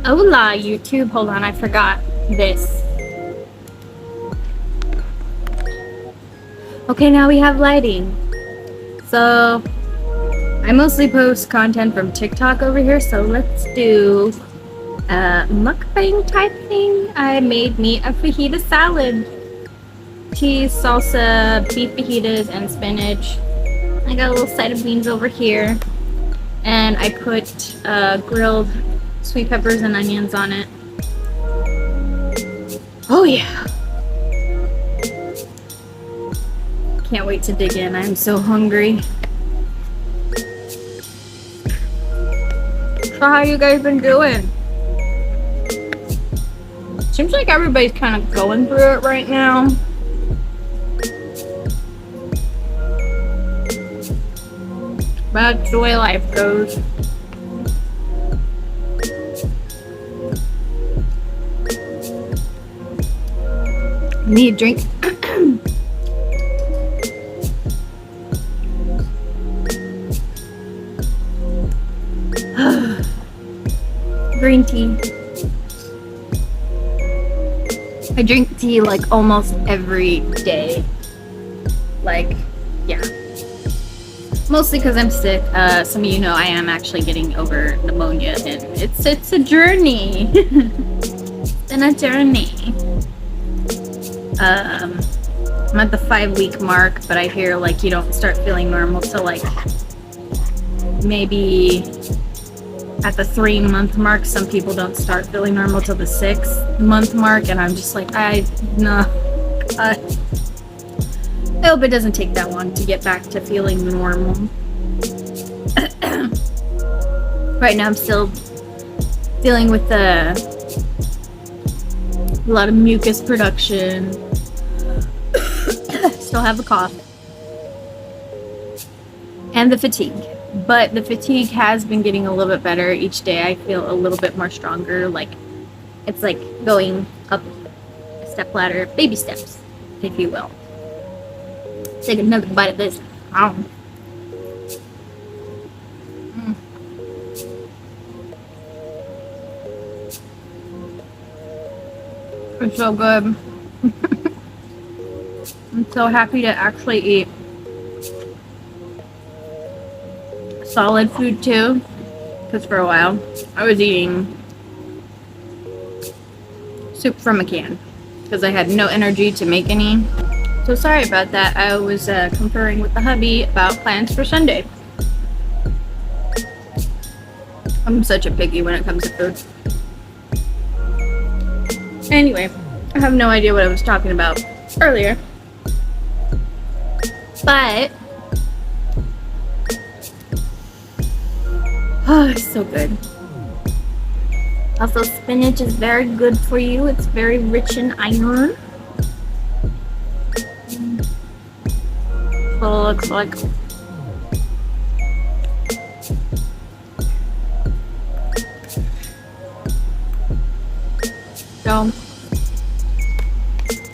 Hola, YouTube. Hold on, I forgot this. Okay, now we have lighting. So, I mostly post content from TikTok over here, so let's do a mukbang type thing. I made me a fajita salad. Cheese, salsa, beef fajitas, and spinach. I got a little side of beans over here. And I put grilled sweet peppers and onions on it. Oh yeah! Can't wait to dig in. I'm so hungry. So how you guys been doing? Seems like everybody's kind of going through it right now. But that's the way life goes. Need a drink. Green tea. I drink tea like almost every day. Like, yeah. Mostly because I'm sick. Some of you know I am actually getting over pneumonia, and it's a journey. It's been a journey. I'm at the 5-week mark, but I hear like you don't start feeling normal till like maybe at the 3-month mark. Some people don't start feeling normal till the 6-month mark, and I'm just like, I hope it doesn't take that long to get back to feeling normal. Right now I'm still dealing with a lot of mucus production. Still have the cough. And the fatigue. But the fatigue has been getting a little bit better. Each day I feel a little bit more stronger. Like, it's like going up a step ladder, baby steps, if you will. Take another bite of this. Ow. It's so good. I'm so happy to actually eat solid food too, because for a while I was eating soup from a can because I had no energy to make any. So sorry about that. I was conferring with the hubby about plans for Sunday. I'm such a piggy when it comes to food. Anyway, I have no idea what I was talking about earlier. But oh, it's so good. Also, spinach is very good for you. It's very rich in iron. That's what it looks like. So,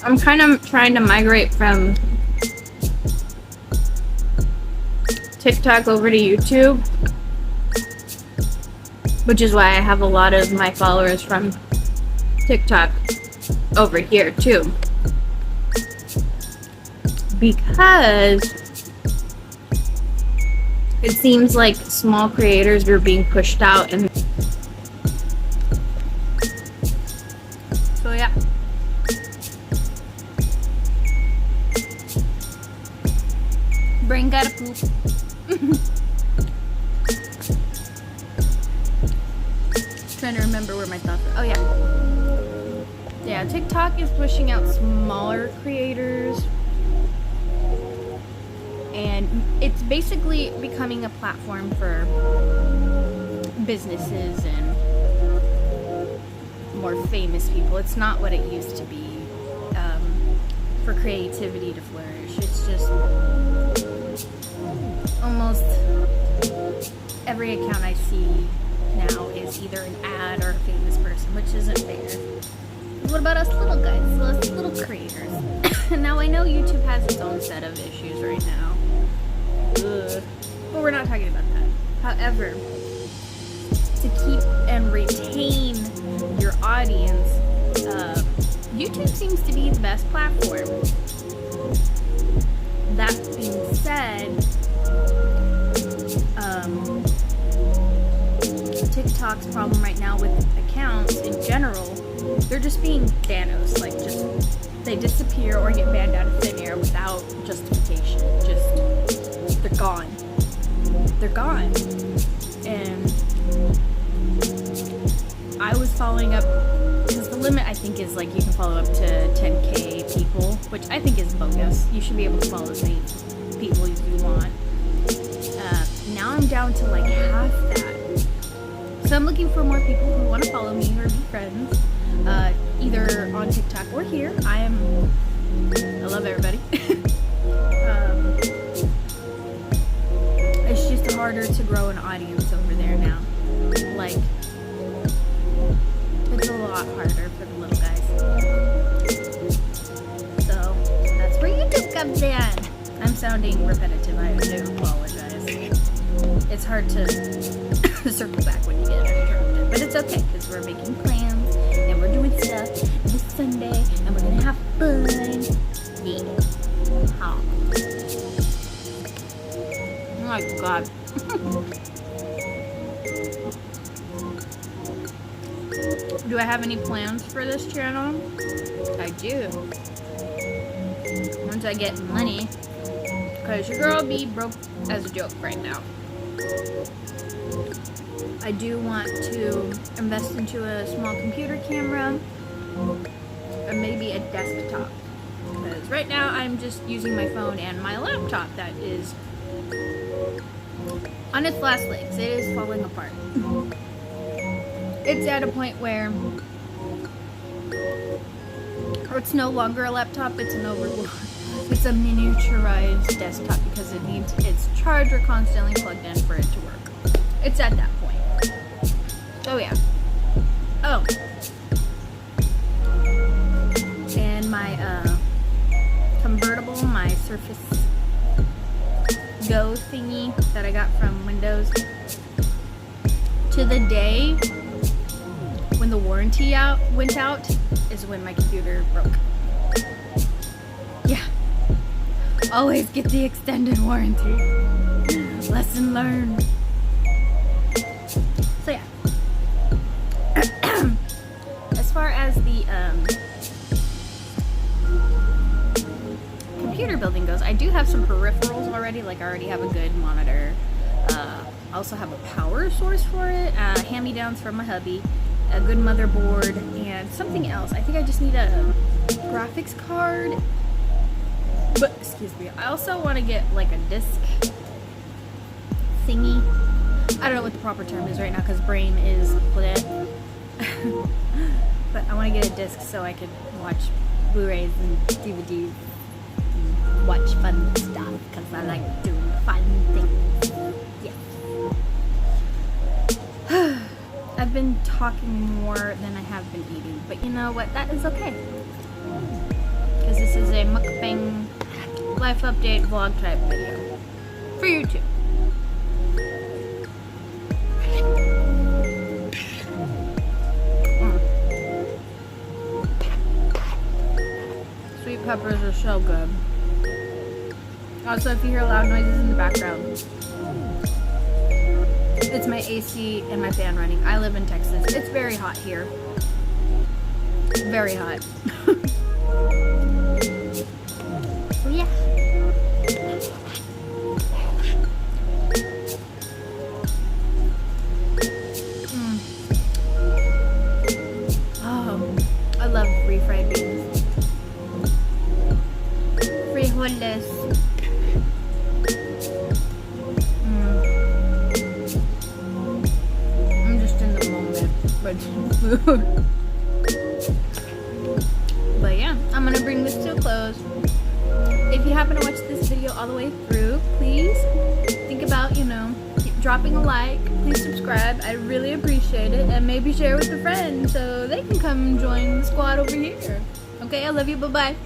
I'm kind of trying to migrate from TikTok over to YouTube, which is why I have a lot of my followers from TikTok over here too. Because it seems like small creators are being pushed out, and so yeah. Brain gotta poop. Trying to remember where my thoughts were. Oh yeah. Yeah, TikTok is pushing out smaller creators, and it's basically becoming a platform for businesses and more famous people. It's not what it used to be, for creativity to flourish. It's just almost every account I see now is either an ad or a famous person, which isn't fair. What about us little guys, us little creators? Now I know YouTube has its own set of issues right now. Ugh. But we're not talking about that. However, to keep and retain YouTube seems to be the best platform. That being said, TikTok's problem right now with accounts in general, they're just being Thanos, like they disappear or get banned out of thin air without justification. Just, they're gone. They're gone. And I was following up, because the limit I think is like you can follow up to 10K people, which I think is bogus. You should be able to follow as many people as you want. Now I'm down to like half that. So I'm looking for more people who want to follow me or be friends, either on TikTok or here. I love everybody. It's just harder to grow an audience over there now. Like, it's a lot harder for the little guys. So that's where YouTube comes in. I'm sounding repetitive. I do apologize. It's hard to circle back when you get interrupted, but it's okay because we're making plans and we're doing stuff this Sunday and we're gonna have fun. Yeah. Oh my god. Do I have any plans for this channel? I do. Once I get money, because your girl be broke as a joke right now. I do want to invest into a small computer camera and maybe a desktop, because right now I'm just using my phone and my laptop that is on its last legs. It is falling apart. It's at a point where it's no longer a laptop, it's it's a miniaturized desktop because it needs its charger constantly plugged in for it to work. It's at that point. Oh yeah. Oh. And my convertible, my Surface Go thingy that I got from Windows, to the day when the warranty went out is when my computer broke. Yeah. Always get the extended warranty. Lesson learned. So yeah. As far as the computer building goes, I do have some peripherals already. Like I already have a good monitor. I also have a power source for it. Hand-me-downs from my hubby. A good motherboard and something else. I think I just need a graphics card. But excuse me, I also want to get like a disc thingy. I don't know what the proper term is right now because brain is split. But I want to get a disc so I can watch Blu-rays and DVDs and watch fun stuff because I like doing fun things. Yeah. I've been talking more than I have been eating, but you know what? That is okay. Because this is a mukbang life update vlog type video for YouTube. Sweet peppers are so good. Also, if you hear loud noises in the background, it's my AC and my fan running. I live in Texas. It's very hot here. Very hot. So yeah. Oh, I love refried beans. Frijoles. Food. But yeah, I'm gonna bring this to a close. If you happen to watch this video all the way through, please think about, dropping a like. Please subscribe. I really appreciate it. And maybe share with a friend so they can come join the squad over here. Okay, I love you. Bye-bye.